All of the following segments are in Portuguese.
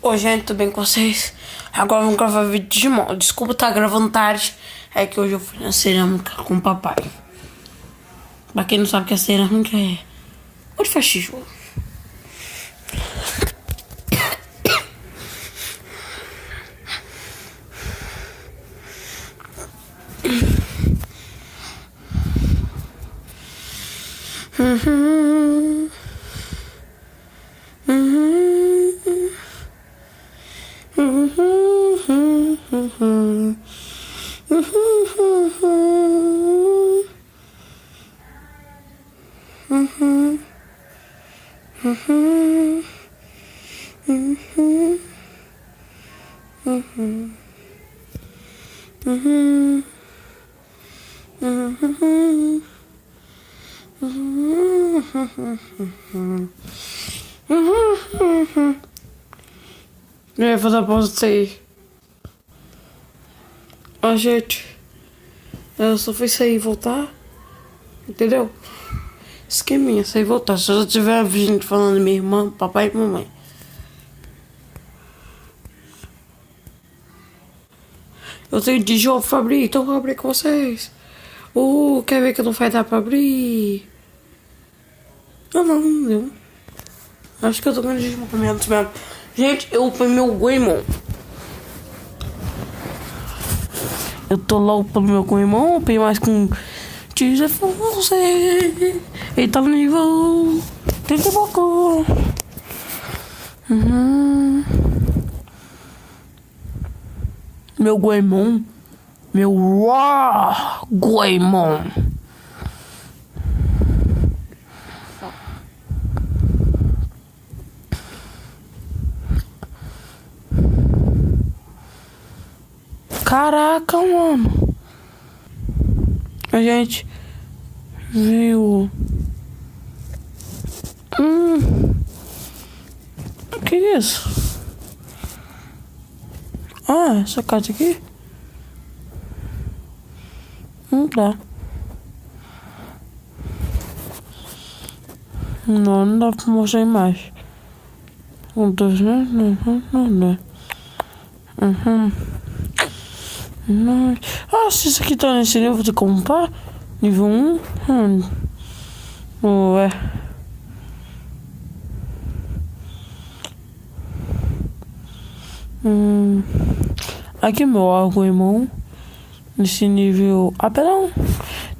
Oi, gente, tudo bem com vocês? Agora vamos gravar vídeo de Digimon. Desculpa estar gravando tarde, é que hoje eu fui na cerâmica com o papai. Pra quem não sabe o que é cerâmica, é onde faz tijolo. Eu ia fazer a pausa de sair. Gente, eu só fui sair e voltar, entendeu? Esqueminha, sair e voltar. Se eu já tiver gente falando de minha irmã, papai e mamãe. Eu tenho tijolo pra abrir, então eu vou abrir com vocês. Quer ver que não vai dar pra abrir? Não deu. Acho que eu tô com Digimon menos mesmo. Gente, eu upei meu Goemon. Eu tô lá upando meu Goemon, upei mais com Force. Ele tá no nível 30 e pouco. Meu Goemon. Meu Goemon. Caraca, mano. A gente viu. O que é isso? Essa carta aqui? Não dá. Não dá pra mostrar a imagem. Se isso aqui tá nesse nível, vou ter que comprar. Nível 1. Ué. Aqui meu Arguemon. Nesse nível. Pera.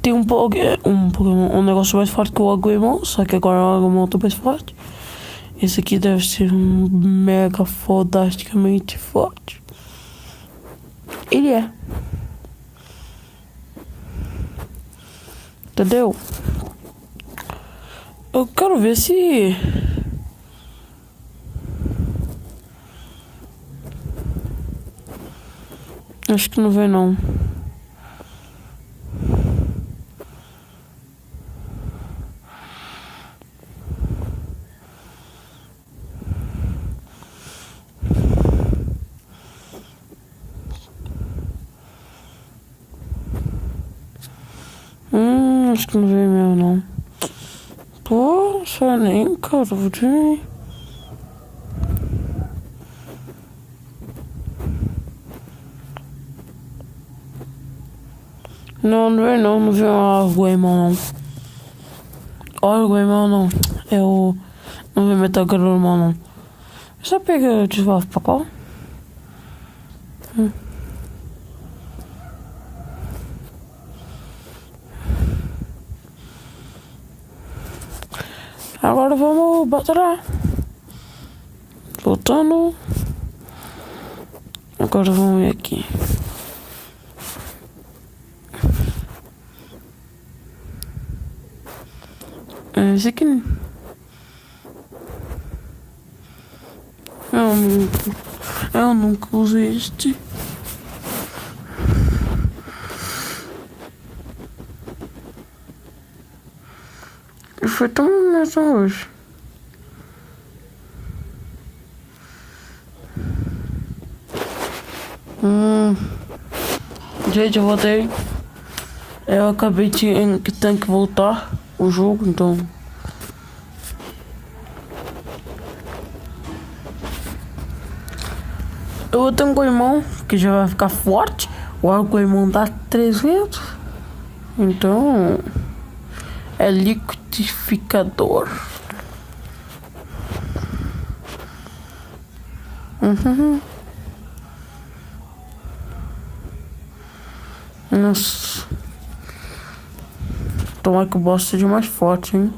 Tem um negócio mais forte que o Arguemon. Só que agora o Arguemon tá mais forte. Esse aqui deve ser um mega fodasticamente forte. Ele é. Entendeu? Eu quero ver se... Acho que não vem não. Acho que não veio mesmo não. Pô, só nem, cara, vou te... Não veio não, não veio o Arguemon não. O Arguemon não. Não veio Metagronomon não. Só pega o devolve pra qual? Agora vamos batalhar. Voltando. Agora vamos ver aqui. Esse aqui. Eu nunca usei este. E foi tão nessa hoje. Gente, eu voltei. Eu acabei de que tem que voltar o jogo, então. Eu tenho um corrimão que já vai ficar forte. O corrimão dá 300. Então é liquidificador. Nossa. Tomara que o boss seja mais forte, hein?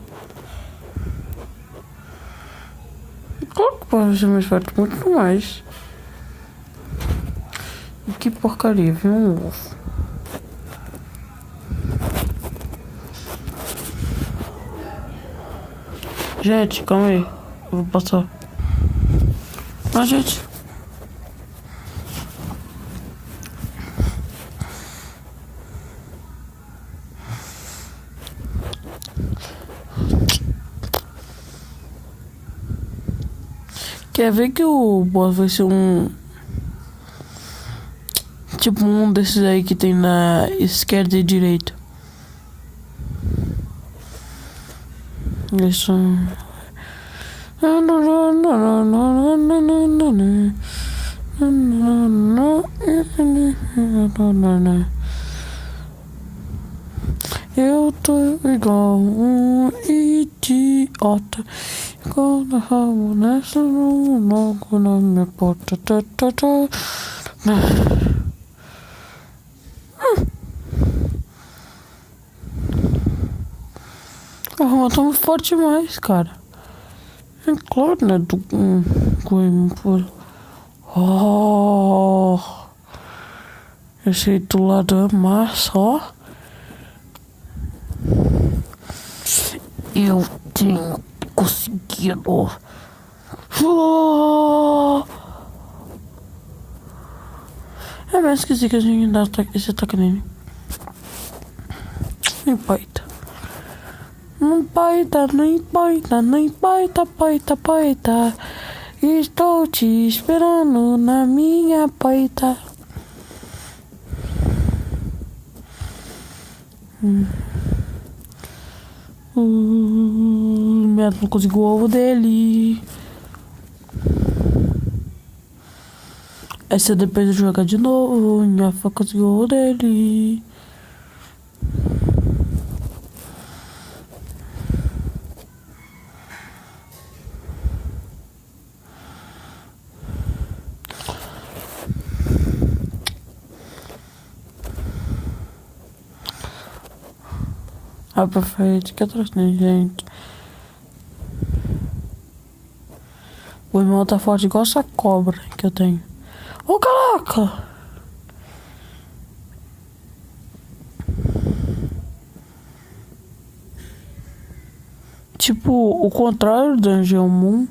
Claro que pode ser mais forte, muito mais. E que porcaria, viu? Um ovo. Gente, calma aí. Eu vou passar. Ah, gente. Quer ver que o boss vai ser um... Tipo um desses aí que tem na esquerda e direita. Isso. Eu tô igual um idiota. Quando a rabo nessa logo na minha porta. A rua tá muito forte demais, cara. É claro, né? Do por. Oh, esse aí do lado é massa, ó. Eu tenho conseguido. Oh! É mesmo esqueci que a gente dá esse ataque nele. Nem paita. Não paita, nem paita, nem paita, paita, paita. Estou te esperando na minha paita. Minha não conseguiu o ovo dele. Essa depois de jogar de novo. Minha fã conseguiu o ovo dele. Ah, perfeito, que atrás tem gente. O irmão tá forte igual essa cobra que eu tenho. Ô, caraca! Tipo, o contrário do Angel Moon.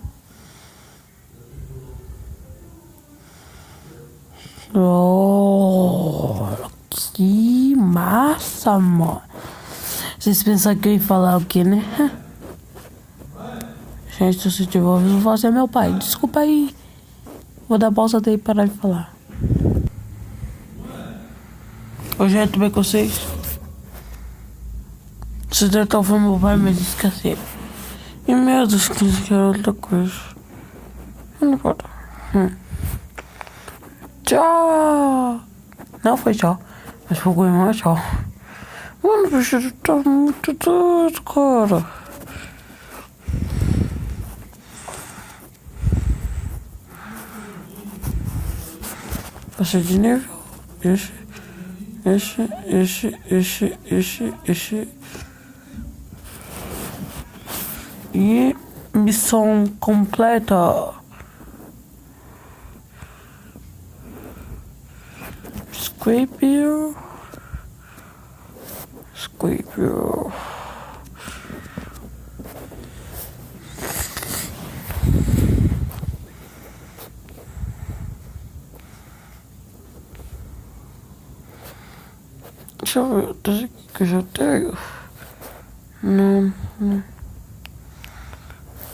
Oh, que massa, mano. Vocês pensaram que eu ia falar o quê, né? Gente, se eu tiver ouvido, eu vou fazer meu pai. Desculpa aí. Vou dar pausa daí para parar de falar. Oi, gente, tudo bem com vocês? Vocês devem estar ouvindo meu pai, mas esqueci. E meu Deus, que era outra coisa. Não importa. Tchau. Não foi tchau. Mas foi com tchau. Mano, o bicho tá muito doido, cara. Passei de nível. Esse. E missão completa. Squapier. Deixa eu ver, desse aqui que eu já tenho. Não.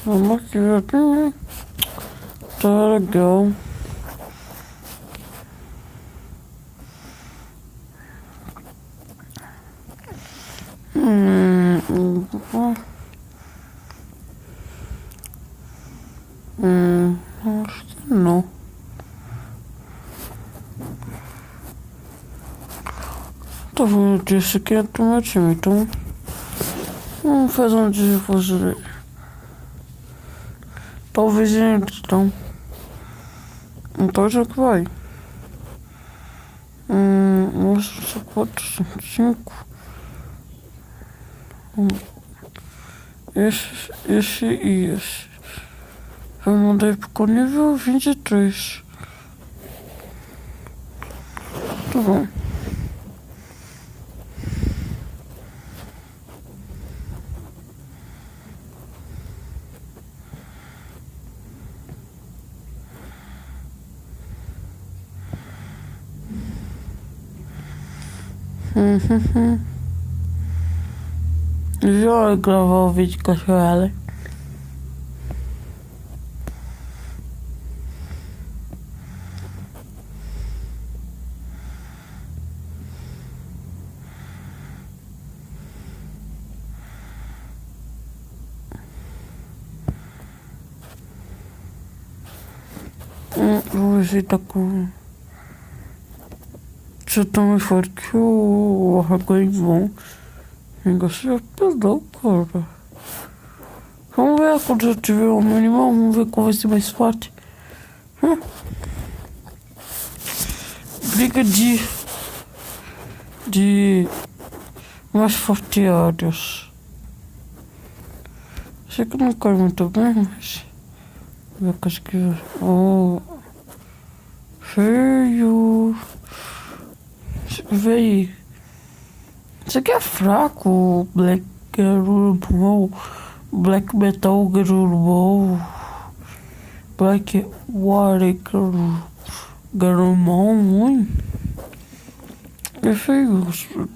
Vamos aqui, já tem. Tá legal. Acho que não. Tá bom, eu disse que é do meu time, então vamos fazer um desenvolvimento. Talvez entre, então já que vai. Nossa, 4, 5. Esse e esse. Eu mandei pro o nível 23. Tá bom. Já gravar o vídeo com a Joela. Vou ver se tá com... Já tá mais forte que o Arraguaimon. O negócio já pesou, cara. Vamos ver quando eu tiver um animal, vamos ver qual vai ser mais forte. Briga de mais forteados. Sei que não cai muito bem, mas... Eu acho que... Oh... Feio... Véi... Isso aqui é fraco, Black Garurumon, Black Metal Garurumon, Black Water Garurumon, é feio,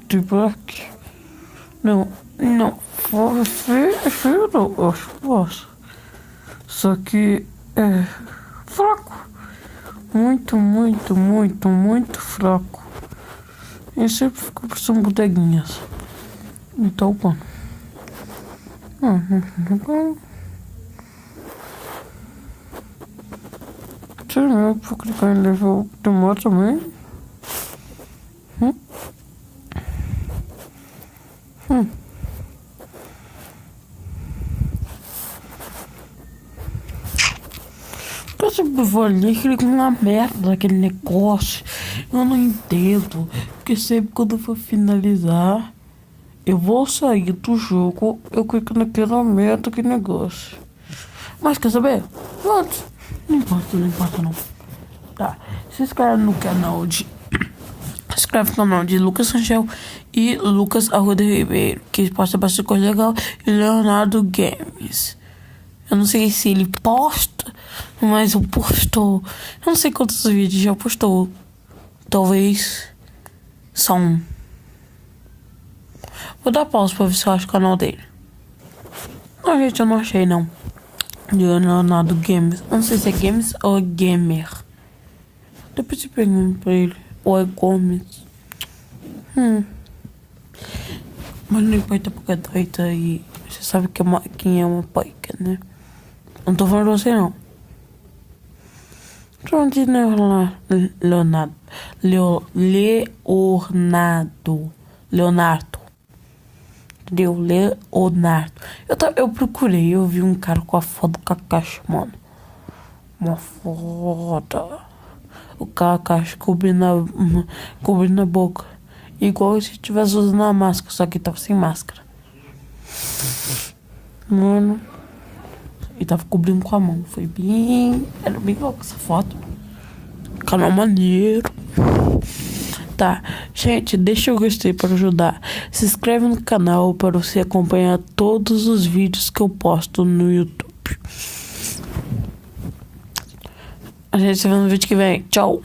de Black. Não, feio não, eu acho. Só que é fraco, muito fraco. Eu sempre fico por são bodeguinhas. Então, pô. Sério, eu vou clicar em level de moto também. Eu sempre vou ali e clico na merda daquele negócio. Eu não entendo. Porque sempre quando eu for finalizar, eu vou sair do jogo, eu clico naquela merda, daquele negócio. Mas quer saber? Pronto. Não importa não. Tá. Se inscreve no canal de... Se inscreve no canal de Lucas Angel e Lucas Arruda Ribeiro, que posta bastante coisa legal, e Leonardo Games. Eu não sei se ele posta, mas eu postou. Eu não sei quantos vídeos já postou. Talvez só um. Vou dar pausa pra ver se eu acho o canal dele. Não, gente, eu não achei não. Leonardo Games. Eu não sei se é Games ou é Gamer. Depois eu pergunto pra ele. Ou é Gomes. Mas não importa porque é doida e você sabe que quem é uma paica, né? Não tô falando de você não. Pronto, Leonardo. Entendeu? Leonardo. Eu procurei, eu vi um cara com a foto do Kakashi, mano. Uma foda. O Kakashi cobrindo a boca. Igual se tivesse usando a máscara, só que tava sem máscara. Mano. E tava cobrindo com a mão. Era bem louco essa foto. Canal maneiro. Tá, gente, deixa o gostei para ajudar. Se inscreve no canal para você acompanhar todos os vídeos que eu posto no YouTube. A gente se vê no vídeo que vem. Tchau.